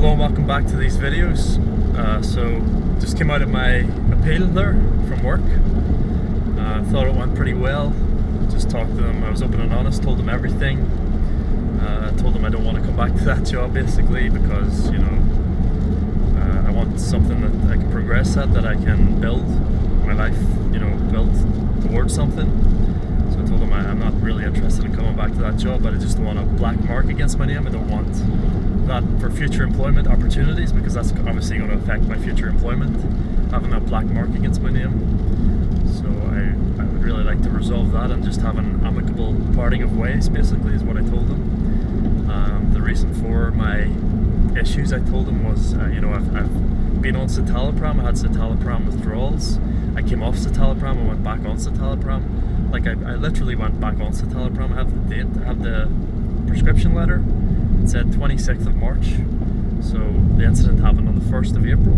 Hello and welcome back to these videos. So just came out of my appeal there from work. Thought it went pretty well. Just talked to them, I was open and honest, told them everything. Told them I don't want to come back to that job basically because, you know, I want something that I can progress at, that I can build my life, you know, build towards something. So I told them I'm not really interested in coming back to that job, but I just don't want a black mark against my name. I don't want that for future employment opportunities, because that's obviously going to affect my future employment, having that black mark against my name. So I would really like to resolve that and just have an amicable parting of ways, basically, is what I told them. The reason for my issues, I told them, was you know, I've been on citalopram. I had citalopram withdrawals. I came off citalopram and went back on citalopram. Like I literally went back on citalopram. I have the date, I have the prescription letter. It said 26th of March. So the incident happened on the 1st of April.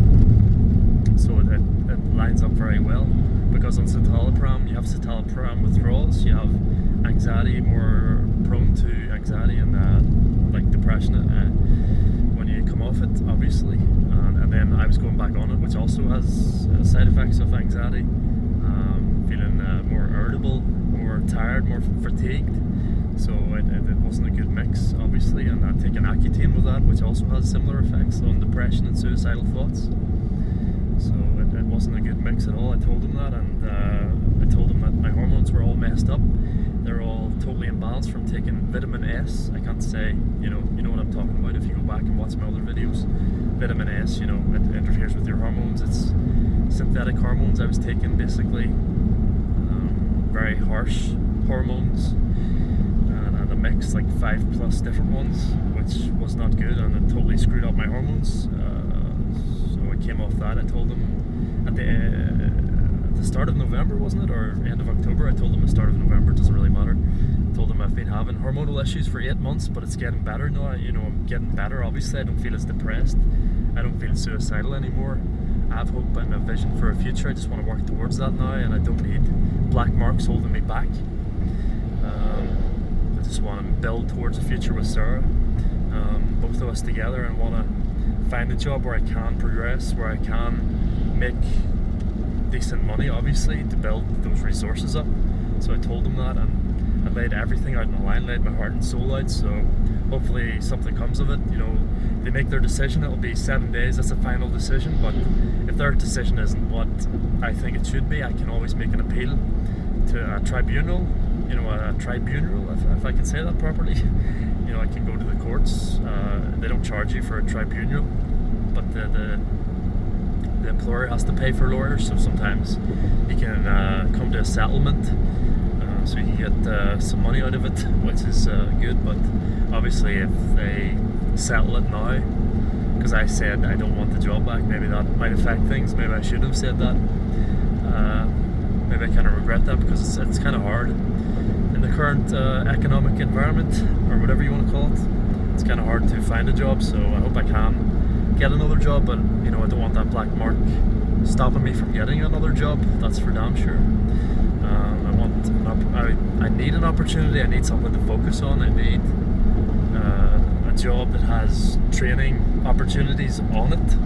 So it lines up very well, because on citalopram you have citalopram withdrawals, you have anxiety, more prone to anxiety and like depression when you come off it, obviously. And then I was going back on it, which also has side effects of anxiety. Feeling more irritable, more tired, more fatigued. So it wasn't a good mix, obviously, and I'd taken accutane with that, which also has similar effects on depression and suicidal thoughts. So it wasn't a good mix at all. I told him that, and I told him that my hormones were all messed up. They're all totally imbalanced from taking vitamin S. I can't say, you know what I'm talking about if you go back and watch my other videos. Vitamin S, you know, it interferes with your hormones. It's synthetic hormones I was taking, basically. Very harsh hormones. And a mix, like 5+ different ones, which was not good, and it totally screwed up my hormones. So I came off that. I told them at the start of November, wasn't it, or end of October? I told them the start of November, it doesn't really matter. I told them I've been having hormonal issues for 8 months, but it's getting better now. You know, I'm getting better, obviously. I don't feel as depressed. I don't feel suicidal anymore. I have hope and a vision for a future. I just want to work towards that now, and I don't need black marks holding me back. I just want to build towards a future with Sarah, both of us together, and want to find a job where I can progress, where I can make decent money, obviously, to build those resources up. So I told them that, and I laid everything out on the line, laid my heart and soul out. So hopefully something comes of it. You know, they make their decision, it'll be 7 days, that's a final decision. But if their decision isn't what I think it should be, I can always make an appeal to a tribunal. You know, a tribunal, if I can say that properly. You know, I can go to the courts. They don't charge you for a tribunal, but the employer has to pay for lawyers. So sometimes you can come to a settlement, so you can get some money out of it, which is good. But obviously, if they settle it now, because I said I don't want the job back, maybe that might affect things. Maybe I should have said that. Maybe I kind of regret that, because it's kind of hard in the current economic environment, or whatever you want to call it. It's kind of hard to find a job, so I hope I can get another job, but you know, I don't want that black mark stopping me from getting another job, that's for damn sure. I need an opportunity, I need something to focus on, I need a job that has training opportunities on it.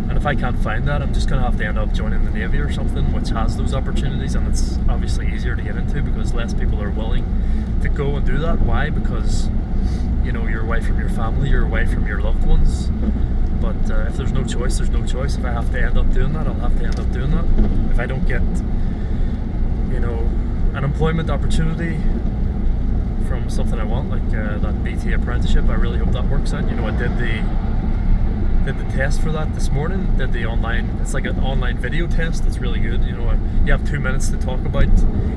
And if I can't find that, I'm just going to have to end up joining the Navy or something, which has those opportunities, and it's obviously easier to get into because less people are willing to go and do that. Why? Because, you know, you're away from your family, you're away from your loved ones. But if there's no choice, there's no choice. If I have to end up doing that, I'll have to end up doing that. If I don't get, you know, an employment opportunity from something I want, like that BT apprenticeship, I really hope that works out. You know, I did the test for that this morning, did the online, it's like an online video test. It's really good. You know, you have 2 minutes to talk about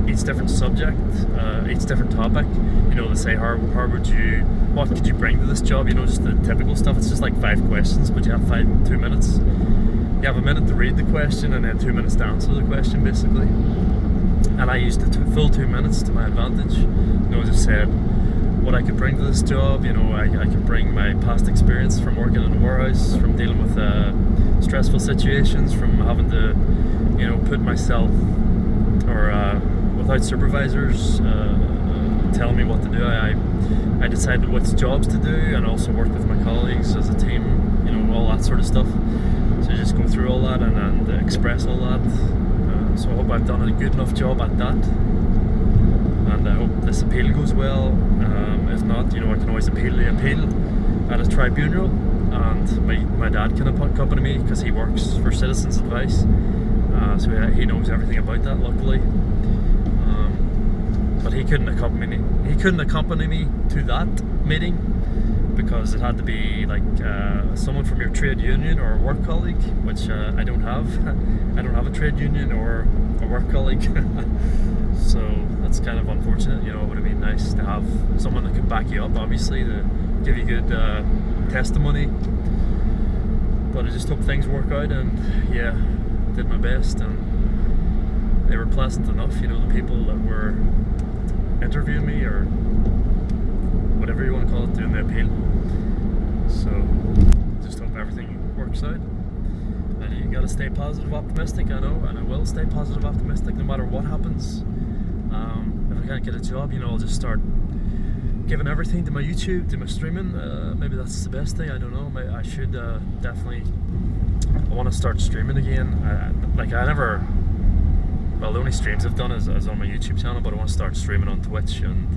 each different subject, each different topic. You know, to say what could you bring to this job, you know, just the typical stuff. It's just like 5 questions, but you have 2 minutes. You have a minute to read the question and then 2 minutes to answer the question, basically. And I used the full 2 minutes to my advantage. You know, just said what I could bring to this job. You know, I can bring my past experience from working in a warehouse, from dealing with stressful situations, from having to, you know, put myself or without supervisors telling me what to do. I decided which jobs to do, and also worked with my colleagues as a team, you know, that sort of stuff. So you just go through all that and express all that. So I hope I've done a good enough job at that, and I hope this appeal goes well. If not, I can always appeal the appeal at a tribunal, and my dad can accompany me because he works for Citizens Advice, so he knows everything about that, luckily. But he couldn't accompany me. He couldn't accompany me to that meeting because it had to be like someone from your trade union or a work colleague, which I don't have. I don't have a trade union or a work colleague. So that's kind of unfortunate. It would have been nice to have someone that could back you up, obviously, to give you good testimony. But I just hope things work out, and yeah, did my best, and they were pleasant enough. The people that were interviewing me, or whatever you want to call it, doing the appeal. So just hope everything works out. And you got to stay positive, optimistic. I know, and I will stay positive, optimistic, no matter what happens. If I can't get a job, I'll just start giving everything to my YouTube, to my streaming. Maybe that's the best thing. I don't know. I should definitely. I want to start streaming again. Well, the only streams I've done is on my YouTube channel, but I want to start streaming on Twitch and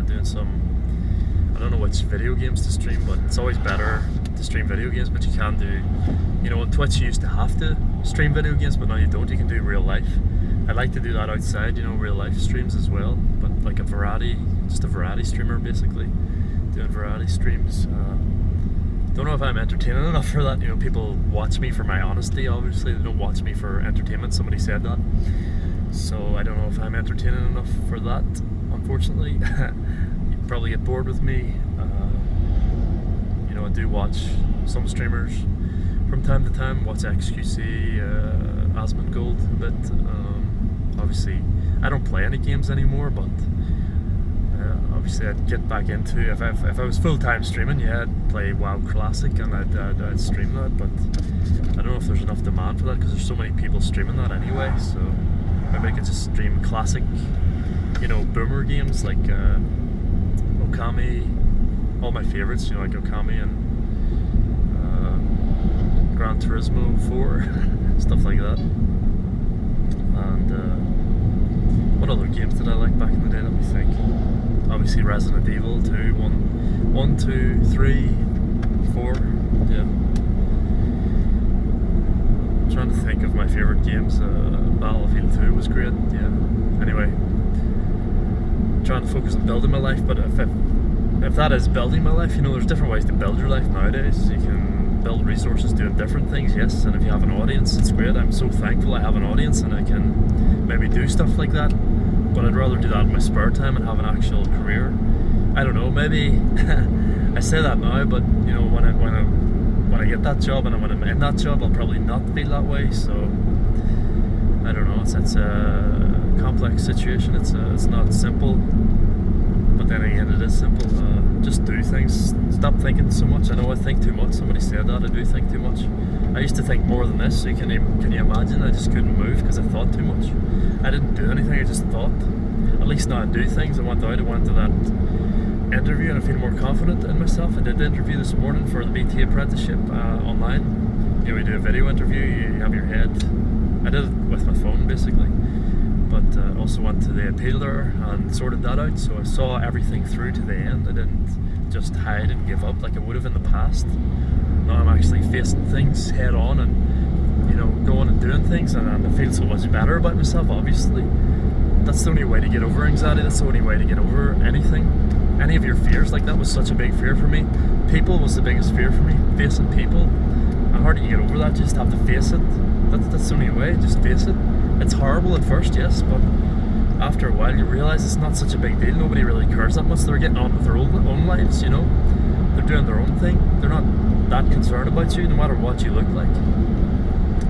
doing some. I don't know which video games to stream, but it's always better to stream video games. But you can do, on Twitch you used to have to stream video games, but now you don't. You can do real life. I like to do that outside, real life streams as well. But like just a variety streamer, basically, doing variety streams. Don't know if I'm entertaining enough for that. People watch me for my honesty, obviously. They don't watch me for entertainment. Somebody said that. So I don't know if I'm entertaining enough for that, unfortunately. You'd probably get bored with me. I do watch some streamers from time to time. Watch XQC, Asmongold a bit. Obviously, I don't play any games anymore, but obviously I'd get back into, if I was full-time streaming, I'd play WoW Classic and I'd stream that, but I don't know if there's enough demand for that because there's so many people streaming that anyway. So maybe I could just stream classic, boomer games like Okami, all my favorites, like Okami and Gran Turismo 4, stuff like that. And what other games did I like back in the day? Let me think. Obviously Resident Evil 2, 1, 2, 3, 4, yeah. I'm trying to think of my favourite games. Battlefield 2 was great, yeah. Anyway, I'm trying to focus on building my life, but if that is building my life, there's different ways to build your life nowadays. You can build resources doing different things, yes, and if you have an audience, it's great. I'm so thankful I have an audience and I can maybe do stuff like that. But I'd rather do that in my spare time and have an actual career. I don't know, maybe I say that now, but when I get that job and when I'm in that job, I'll probably not feel that way. So I don't know. It's a complex situation. It's not simple, but then again, it is simple. Just do things. Stop thinking so much. I know I think too much. Somebody said that. I do think too much. I used to think more than this. So can you imagine? I just couldn't move because I thought too much. I didn't do anything. I just thought. At least now I do things. I went out. I went to that interview and I feel more confident in myself. I did the interview this morning for the BT apprenticeship online. We do a video interview. You have your head. I did it with my phone basically. But also went to the appeal there and sorted that out, so I saw everything through to the end. I didn't just hide and give up like I would have in the past. Now I'm actually facing things head on and going and doing things, and I feel so much better about myself. Obviously, that's the only way to get over anxiety. That's the only way to get over anything, any of your fears. Like that was such a big fear for me. People was the biggest fear for me. Facing people, and how do you get over that? You just have to face it. That's the only way. Just face it. It's horrible at first, yes, but after a while you realise it's not such a big deal. Nobody really cares that much. They're getting on with their own lives, They're doing their own thing. They're not that concerned about you, no matter what you look like.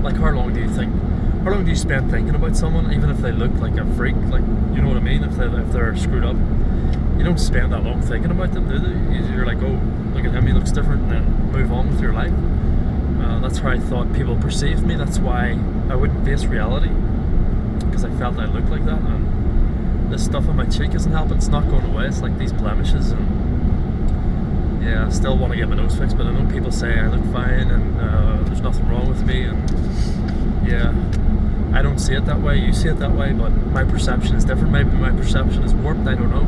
Like, how long do you spend thinking about someone, even if they look like a freak? Like, you know what I mean? If they're screwed up, you don't spend that long thinking about them, do they? You're like, oh, look at him, he looks different, and then move on with your life. That's how I thought people perceived me. That's why I wouldn't face reality, because I felt I looked like that. And this stuff on my cheek isn't helping. It's not going away. It's like these blemishes, and yeah, I still want to get my nose fixed, but I know people say I look fine and there's nothing wrong with me, and yeah, I don't see it that way. You see it that way, but my perception is different. Maybe my perception is warped. I don't know.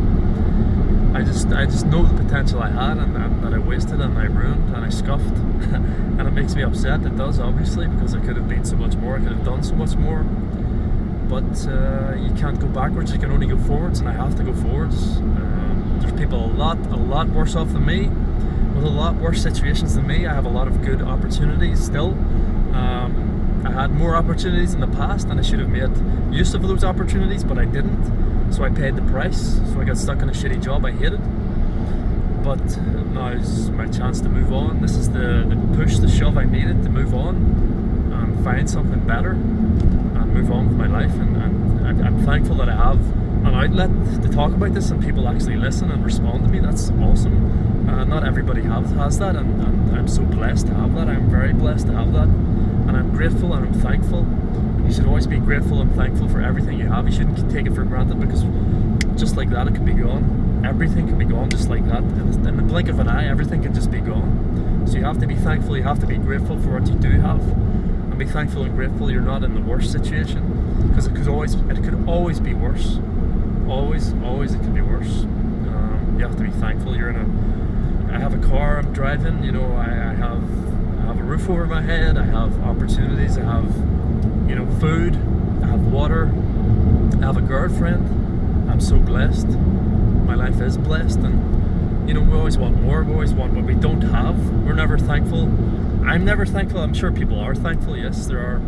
I just know the potential I had, and that I wasted, and I ruined, and I scuffed, and it makes me upset. It does, obviously, because I could have been so much more. I could have done so much more. But you can't go backwards. You can only go forwards, and I have to go forwards. There's people a lot worse off than me, with a lot worse situations than me. I have a lot of good opportunities still. I had more opportunities in the past, and I should have made use of those opportunities, but I didn't. So I paid the price. So I got stuck in a shitty job I hated. But now's my chance to move on. This is the push, the shove I needed to move on and find something better and move on with my life. And I'm thankful that I have an outlet to talk about this and people actually listen and respond to me. That's awesome. Not everybody has that, and I'm so blessed to have that. I'm very blessed to have that, and I'm grateful and I'm thankful. You should always be grateful and thankful for everything you have. You shouldn't take it for granted, because just like that it can be gone. Everything can be gone just like that. In the blink of an eye, everything can just be gone. So you have to be thankful, you have to be grateful for what you do have, and be thankful and grateful you're not in the worst situation, because it could always be worse. Always it can be worse. You have to be thankful. I have a car I'm driving, you know, I have a roof over my head, I have opportunities, I have, you know, food, I have water, I have a girlfriend. I'm so blessed. My life is blessed, and you know, we always want more, we always want what we don't have. We're never thankful. I'm never thankful. I'm sure people are thankful, yes, there are.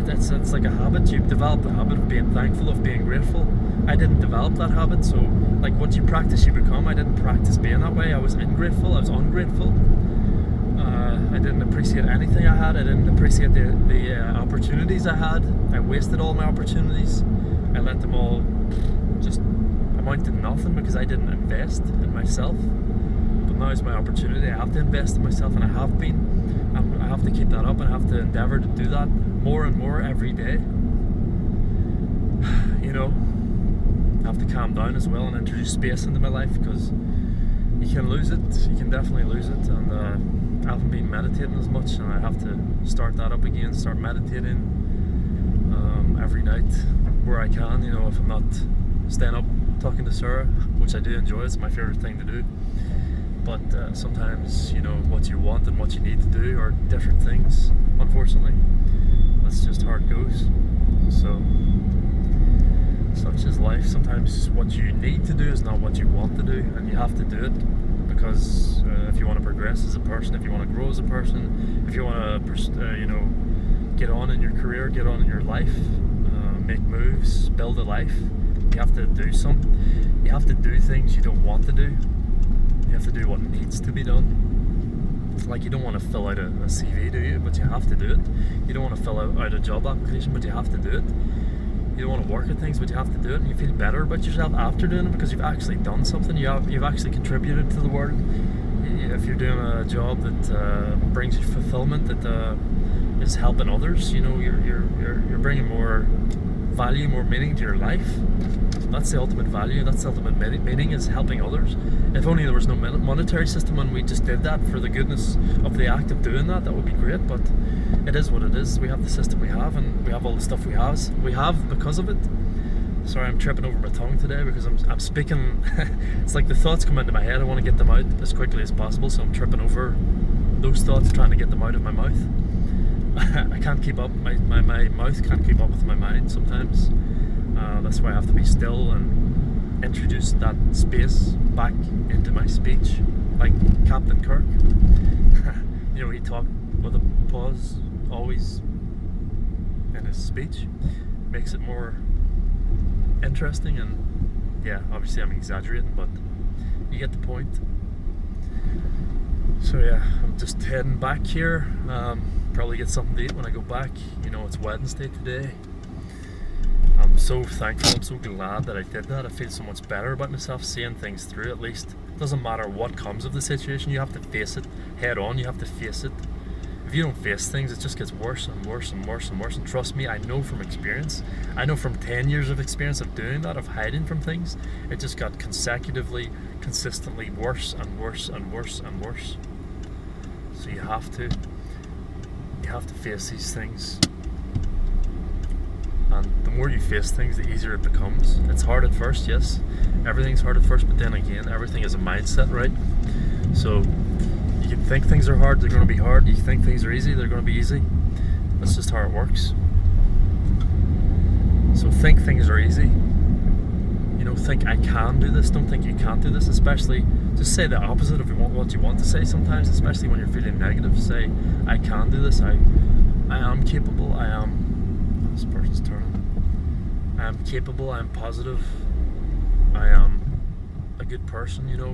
It's like a habit. You've developed the habit of being thankful, of being grateful. I didn't develop that habit, so like once you practice, you become. I didn't practice being that way. I was ungrateful. I didn't appreciate anything I had. I didn't appreciate the opportunities I had. I wasted all my opportunities. I let them all just amount to nothing because I didn't invest in myself. But now is my opportunity. I have to invest in myself, and I have been. I have to keep that up, and I have to endeavour to do that more and more every day. You know, I have to calm down as well and introduce space into my life, because you can lose it. You can definitely lose it, and I haven't been meditating as much, and I have to start that up again. Start meditating every night where I can. You know, if I'm not staying up talking to Sarah, which I do enjoy, it's my favourite thing to do. But sometimes, you know, what you want and what you need to do are different things, unfortunately. That's just how it goes. So, such is life. Sometimes what you need to do is not what you want to do, and you have to do it, because if you want to progress as a person, if you want to grow as a person, if you want to, you know, get on in your career, get on in your life, make moves, build a life, you have to do something. You have to do things you don't want to do. You have to do what needs to be done. It's like you don't want to fill out a CV, do you? But you have to do it. You don't want to fill out a job application, but you have to do it. You don't want to work at things, but you have to do it. And you feel better about yourself after doing it, because you've actually done something. You've actually contributed to the world. If you're doing a job that brings you fulfillment, that is helping others, you know, you're bringing more value, more meaning to your life. That's the ultimate value. That's the ultimate meaning, is helping others. If only there was no monetary system and we just did that for the goodness of the act of doing that, that would be great. But it is what it is. We have the system we have, and we have all the stuff we have because of it. Sorry, I'm tripping over my tongue today because I'm speaking. It's like the thoughts come into my head. I want to get them out as quickly as possible, so I'm tripping over those thoughts, trying to get them out of my mouth. I can't keep up. My mouth can't keep up with my mind sometimes. That's why I have to be still and introduce that space back into my speech, like Captain Kirk. You know, he talked with a pause always in his speech. Makes it more interesting, and yeah, obviously I'm exaggerating, but you get the point. So yeah, I'm just heading back here. Probably get something to eat when I go back. You know, it's Wednesday today. I'm so thankful, I'm so glad that I did that. I feel so much better about myself, seeing things through at least. It doesn't matter what comes of the situation, you have to face it head on, you have to face it. if you don't face things, it just gets worse and worse and worse and worse. And trust me, I know from experience, I know from 10 years of experience of doing that, of hiding from things, it just got consistently worse and worse and worse and worse. So you have to face these things. And the more you face things, the easier it becomes. It's hard at first, yes. Everything's hard at first, but then again, everything is a mindset, right? So you can think things are hard, they're going to be hard. You think things are easy, they're going to be easy. That's just how it works. So think things are easy. You know, think I can do this. Don't think you can't do this. Especially, just say the opposite of what you want to say sometimes, especially when you're feeling negative. Say, I can do this. I am capable. I am... This person's turning. I am capable. I am positive. I am a good person, you know.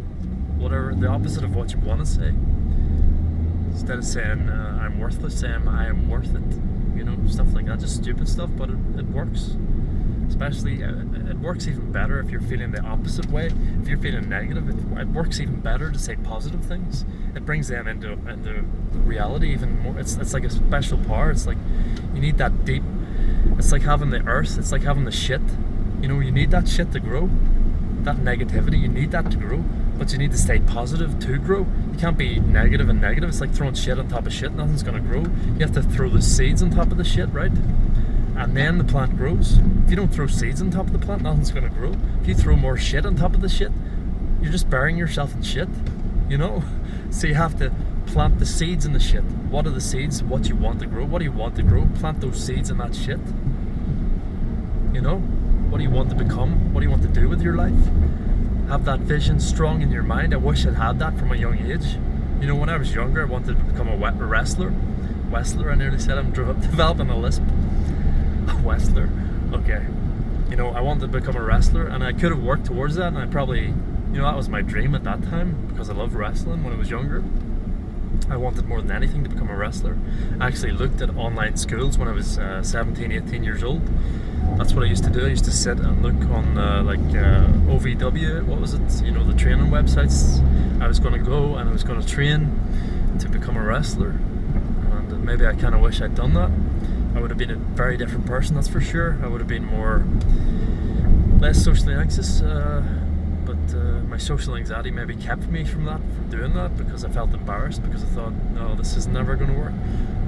Whatever, the opposite of what you want to say. Instead of saying I'm worthless, saying I am worth it. You know, stuff like that, just stupid stuff, but it works. Especially, it works even better if you're feeling the opposite way. If you're feeling negative, it works even better to say positive things. It brings them into reality even more. It's like a special power. It's like you need that deep. It's like having the earth. It's like having the shit. You know, you need that shit to grow. That negativity, you need that to grow. But you need to stay positive to grow. You can't be negative and negative. It's like throwing shit on top of shit. Nothing's going to grow. You have to throw the seeds on top of the shit, right? And then the plant grows. If you don't throw seeds on top of the plant, nothing's going to grow. If you throw more shit on top of the shit, you're just burying yourself in shit, you know? So you have to plant the seeds in the shit. What are the seeds? What you want to grow? What do you want to grow? Plant those seeds in that shit. You know? What do you want to become? What do you want to do with your life? Have that vision strong in your mind. I wish I'd had that from a young age. You know, when I was younger, I wanted to become a wrestler. I nearly said I'm developing a lisp. A wrestler. Okay. You know, I wanted to become a wrestler, and I could have worked towards that, and I probably, you know, that was my dream at that time, because I loved wrestling when I was younger. I wanted more than anything to become a wrestler. I actually looked at online schools when I was 17, 18 years old. That's what I used to do. I used to sit and look on OVW, what was it? You know, the training websites. I was going to go and I was going to train to become a wrestler. And maybe I kind of wish I'd done that. I would have been a very different person, that's for sure. I would have been less socially anxious, but my social anxiety maybe kept me from doing that, because I felt embarrassed, because I thought, no, this is never going to work.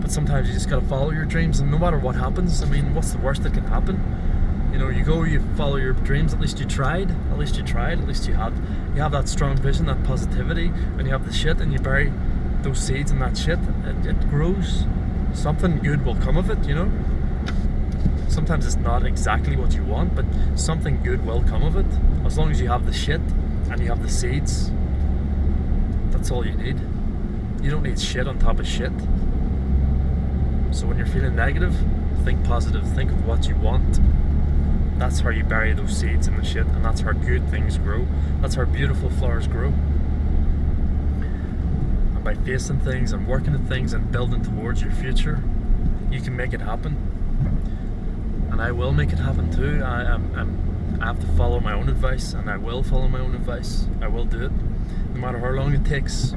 But sometimes you just got to follow your dreams, and no matter what happens, I mean, what's the worst that can happen? You know, you follow your dreams, at least you tried, at least you have that strong vision, that positivity, and you have the shit, and you bury those seeds in that shit, it grows. Something good will come of it, you know? Sometimes it's not exactly what you want, but something good will come of it. As long as you have the shit and you have the seeds, that's all you need. You don't need shit on top of shit. So when you're feeling negative, think positive, think of what you want. That's how you bury those seeds in the shit, and that's how good things grow. That's how beautiful flowers grow. And by facing things and working at things and building towards your future, you can make it happen. And I will make it happen too. I have to follow my own advice, and I will follow my own advice. I will do it, no matter how long it takes.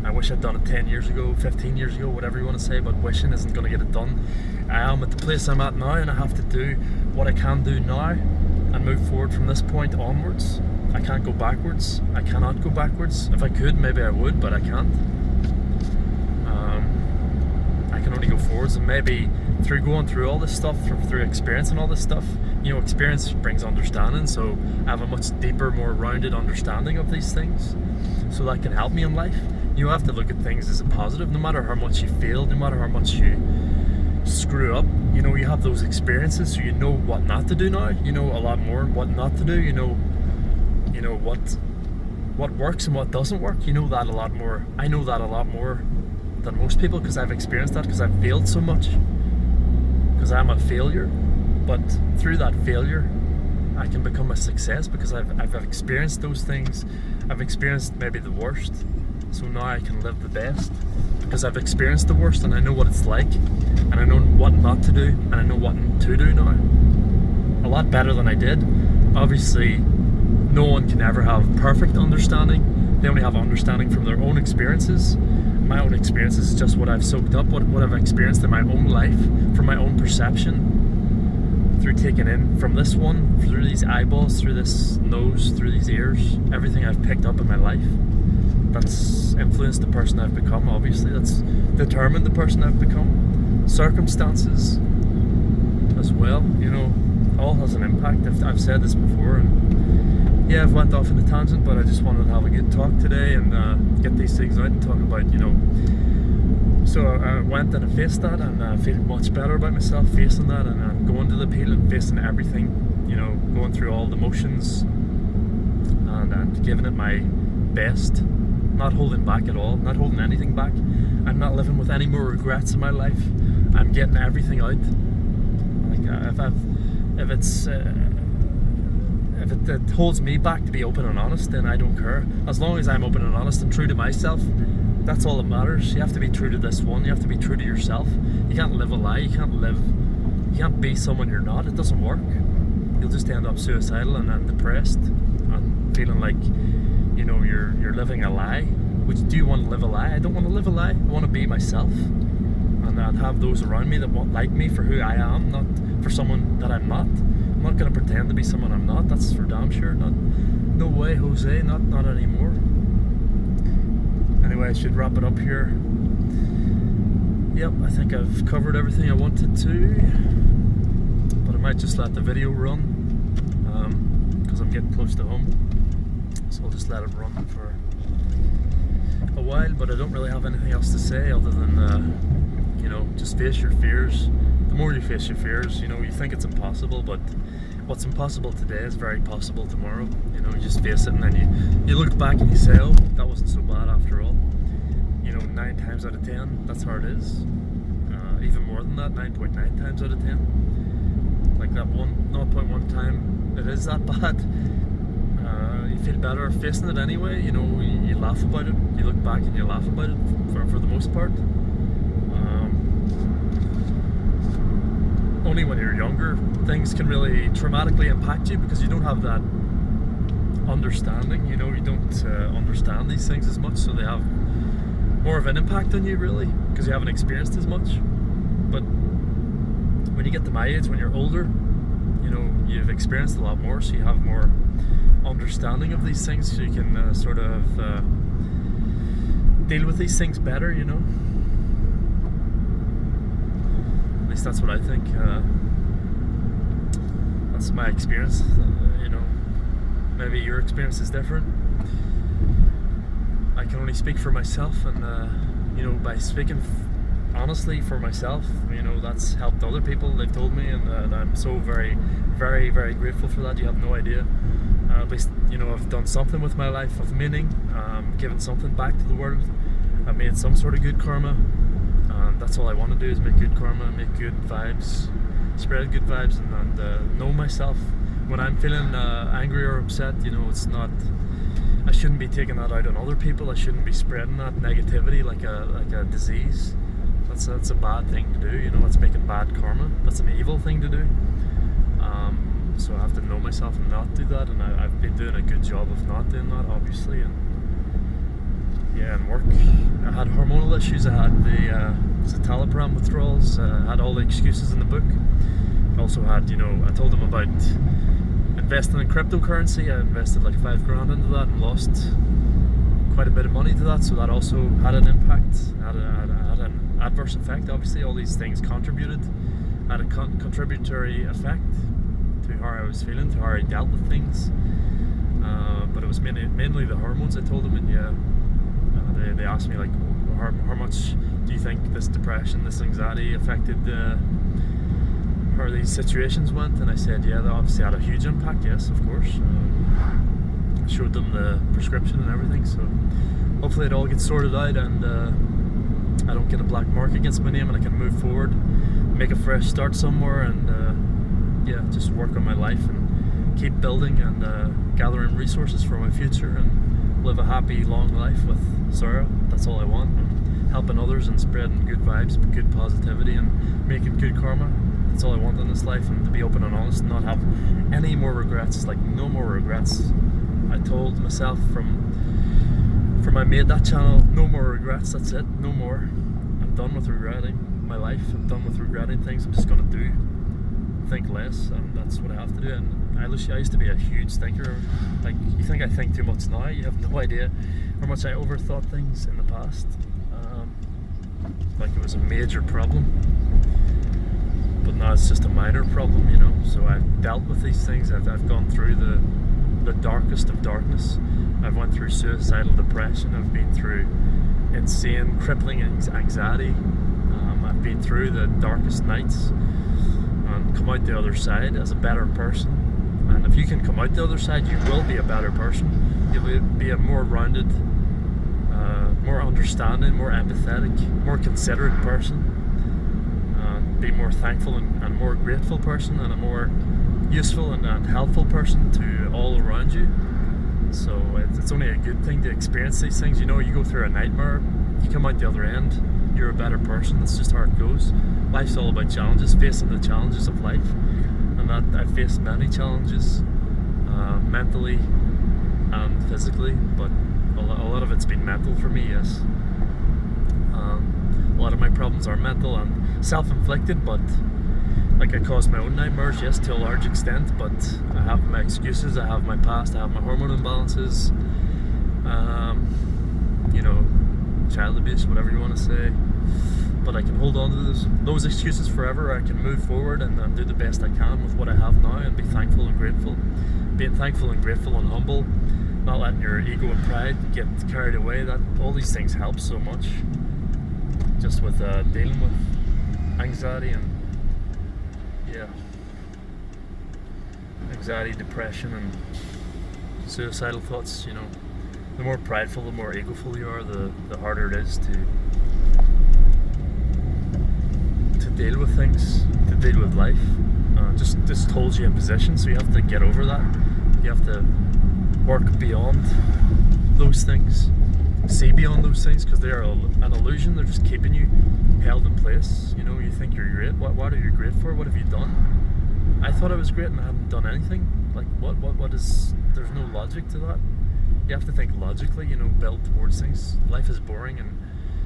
I wish I'd done it 10 years ago, 15 years ago, whatever you want to say, but wishing isn't going to get it done. I am at the place I'm at now, and I have to do what I can do now and move forward from this point onwards. I can't go backwards. I cannot go backwards. If I could, maybe I would, but I can't. I can only go forwards, and maybe through going through all this stuff, through experience and all this stuff, you know, experience brings understanding, so I have a much deeper, more rounded understanding of these things, so that can help me in life. You have to look at things as a positive, no matter how much you fail, no matter how much you screw up. You know, you have those experiences, so you know what not to do now. You know a lot more what not to do. You know what works and what doesn't work. You know that a lot more. I know that a lot more than most people, because I've experienced that, because I've failed so much, because I'm a failure. But through that failure, I can become a success, because I've experienced those things. I've experienced maybe the worst, so now I can live the best, because I've experienced the worst, and I know what it's like, and I know what not to do, and I know what to do now. A lot better than I did. Obviously, no one can ever have perfect understanding. They only have understanding from their own experiences, my own experiences is just what I've soaked up, what I've experienced in my own life, from my own perception, through taking in from this one, through these eyeballs, through this nose, through these ears, everything I've picked up in my life. That's influenced the person I've become, obviously. That's determined the person I've become. Circumstances as well, you know, all has an impact. I've said this before, and yeah, I've went off in a tangent, but I just wanted to have a good talk today and get these things out and talk about, you know. So I went and I faced that, and I feel much better about myself facing that, and going to the appeal and facing everything, you know, going through all the motions and giving it my best, not holding back at all, not holding anything back. I'm not living with any more regrets in my life. I'm getting everything out. Like if it holds me back to be open and honest, then I don't care. As long as I'm open and honest and true to myself, that's all that matters. You have to be true to this one. You have to be true to yourself. You can't live a lie. You can't be someone you're not. It doesn't work. You'll just end up suicidal and depressed and feeling like, you know, you're living a lie. Do you want to live a lie? I don't want to live a lie. I want to be myself, and have those around me that want like me for who I am, not for someone that I'm not. I'm not going to pretend to be someone I'm not. That's for damn sure. No way, Jose. Not anymore. Anyway, I should wrap it up here. Yep, I think I've covered everything I wanted to, but I might just let the video run because I'm getting close to home. So I'll just let it run for a while, but I don't really have anything else to say other than, you know, just face your fears. The more you face your fears, you know, you think it's impossible, but what's impossible today is very possible tomorrow. You know, you just face it, and then you look back and you say, oh, that wasn't so bad after all. You know, 9 times out of 10, that's how it is. Even more than that, 9.9 times out of 10. Like that 0.1 time, it is that bad. You feel better facing it anyway. You know, you laugh about it. You look back and you laugh about it for the most part. Only when you're younger, things can really traumatically impact you because you don't have that understanding. You know, you don't understand these things as much, so they have more of an impact on you, really, because you haven't experienced as much. But when you get to my age, when you're older, you know, you've experienced a lot more, so you have more understanding of these things, so you can sort of deal with these things better, you know. At least that's what I think. That's my experience. You know, maybe your experience is different. I can only speak for myself, and you know, by speaking honestly for myself, you know, that's helped other people. They've told me, and I'm so very, very, very grateful for that. You have no idea. At least, you know, I've done something with my life of meaning, given something back to the world. I've made some sort of good karma. That's all I want to do, is make good karma, make good vibes, spread good vibes, and know myself. When I'm feeling angry or upset, you know, it's not, I shouldn't be taking that out on other people. I shouldn't be spreading that negativity like a disease. That's a bad thing to do, you know. It's making bad karma. That's an evil thing to do. So I have to know myself and not do that, and I've been doing a good job of not doing that, obviously. And yeah, and work, I had hormonal issues. I had the citalopram withdrawals. I had all the excuses in the book. I also had, you know, I told them about investing in cryptocurrency. I invested like $5,000 into that and lost quite a bit of money to that, so that also had an impact, had an adverse effect. Obviously, all these things contributed, had a contributory effect to how I was feeling, to how I dealt with things. But it was mainly the hormones, I told them. And yeah, they asked me, like, how much do you think this depression, this anxiety affected how these situations went? And I said, yeah, they obviously had a huge impact. Yes, of course. I showed them the prescription and everything, so hopefully it all gets sorted out, and I don't get a black mark against my name, and I can move forward, make a fresh start somewhere, and yeah, just work on my life and keep building and gathering resources for my future, and live a happy, long life with Sarah. That's all I want. And helping others and spreading good vibes, good positivity, and making good karma. That's all I want in this life, and to be open and honest and not have any more regrets. Like, no more regrets. I told myself from for my mate, that channel, no more regrets, that's it, no more. I'm done with regretting my life, I'm done with regretting things, I'm just gonna think less, and that's what I have to do. And I used to be a huge thinker. Like, you think I think too much now, you have no idea how much I overthought things in the past. Like it was a major problem, but now it's just a minor problem, you know. So I've dealt with these things, I've gone through the darkest of darkness. I've went through suicidal depression, I've been through insane, crippling anxiety, I've been through the darkest nights and come out the other side as a better person. And if you can come out the other side, you will be a better person. You'll be a more rounded, more understanding, more empathetic, more considerate person, be more thankful and more grateful person, and a more useful and helpful person to all around you. So it's only a good thing to experience these things. You know, you go through a nightmare, you come out the other end, you're a better person. That's just how it goes. Life's all about challenges, facing the challenges of life, and that I've faced many challenges, mentally and physically, but a lot of it's been mental for me, yes. A lot of my problems are mental and self-inflicted, but like I caused my own nightmares, yes, to a large extent, but I have my excuses, I have my past, I have my hormone imbalances, you know, child abuse, whatever you want to say, but I can hold on to those excuses forever. I can move forward and do the best I can with what I have now and be thankful and grateful. Being thankful and grateful and humble, not letting your ego and pride get carried away. That all these things help so much, just with dealing with anxiety and anxiety, depression, and suicidal thoughts. You know, the more prideful, the more egoful you are, the harder it is to deal with things, to deal with life. Just holds you in position, so you have to get over that. You have to work beyond those things, see beyond those things, because they are an illusion. They're just keeping you held in place. You know, you think you're great. What are you great for? What have you done? I thought I was great and I hadn't done anything. Like, what is, there's no logic to that. You have to think logically, you know, build towards things. Life is boring and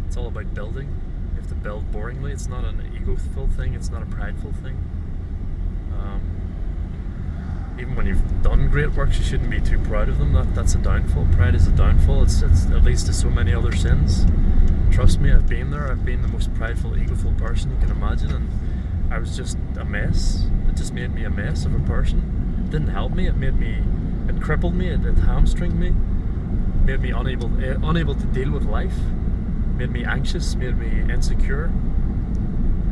it's all about building. You have to build boringly. It's not an egoful thing, it's not a prideful thing. Even when you've done great works, you shouldn't be too proud of them. That's a downfall. Pride is a downfall. It leads to so many other sins. Trust me, I've been there. I've been the most prideful, egoful person you can imagine, and I was just a mess. It just made me a mess of a person. It didn't help me. It crippled me. It hamstringed me. Made me unable to deal with life. Made me anxious. Made me insecure.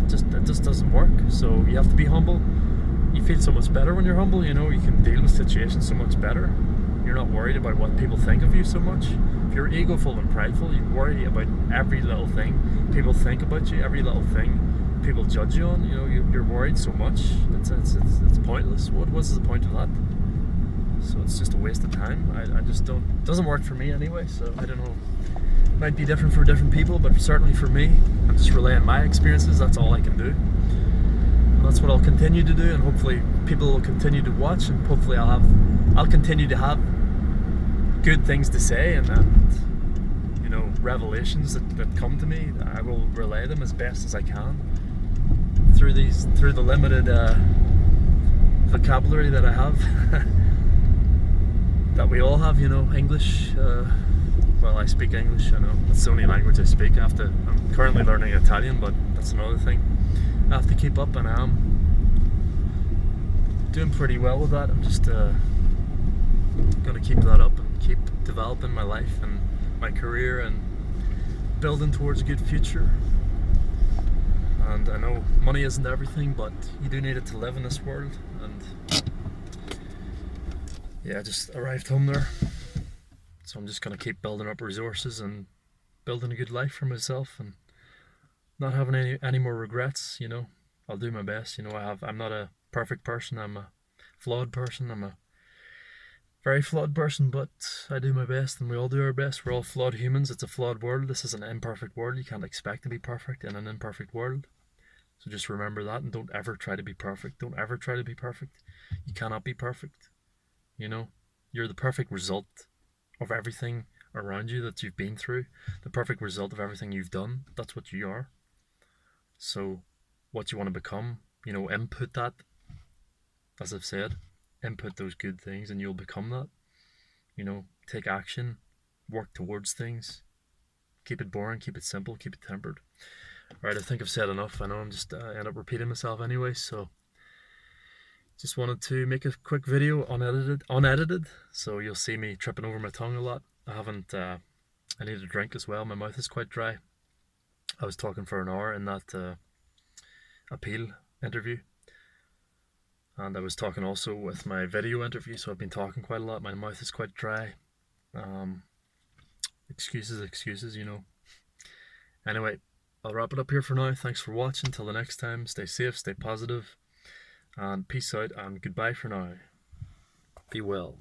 It just doesn't work. So you have to be humble. You feel so much better when you're humble, you know, you can deal with situations so much better. You're not worried about what people think of you so much. If you're egoful and prideful, you worry about every little thing people think about you, every little thing people judge you on. You know, you're worried so much. It's pointless. What's the point of that? So it's just a waste of time. I just don't, it doesn't work for me anyway, so I don't know. It might be different for different people, but certainly for me, I'm just relaying my experiences. That's all I can do. That's what I'll continue to do, and hopefully people will continue to watch, and hopefully I'll continue to have good things to say, and you know, revelations that come to me. I will relay them as best as I can through the limited vocabulary that I have, that we all have. You know, English. Well, I speak English. I know that's the only language I speak. I'm currently learning Italian, but that's another thing I have to keep up, and I am doing pretty well with that. I'm just gonna keep that up and keep developing my life and my career and building towards a good future. And I know money isn't everything, but you do need it to live in this world. And yeah, I just arrived home there, so I'm just gonna keep building up resources and building a good life for myself, and not having any more regrets. You know, I'll do my best. You know, I'm not a perfect person. I'm a flawed person. I'm a very flawed person, but I do my best, and we all do our best. We're all flawed humans. It's a flawed world. This is an imperfect world. You can't expect to be perfect in an imperfect world. So just remember that, and don't ever try to be perfect. Don't ever try to be perfect. You cannot be perfect. You know, you're the perfect result of everything around you that you've been through, the perfect result of everything you've done. That's what you are. So what you want to become, input that, as I've said, input those good things and you'll become that. Take action, work towards things, keep it boring, keep it simple, keep it tempered. Alright, I think I've said enough. I know I'm just end up repeating myself anyway, so just wanted to make a quick video, unedited, so you'll see me tripping over my tongue a lot. I need a drink as well, my mouth is quite dry. I was talking for an hour in that appeal interview, and I was talking also with my video interview, so I've been talking quite a lot. My mouth is quite dry. Excuses, Anyway, I'll wrap it up here for now. Thanks for watching. Till the next time, stay safe, stay positive, and peace out, and goodbye for now. Be well.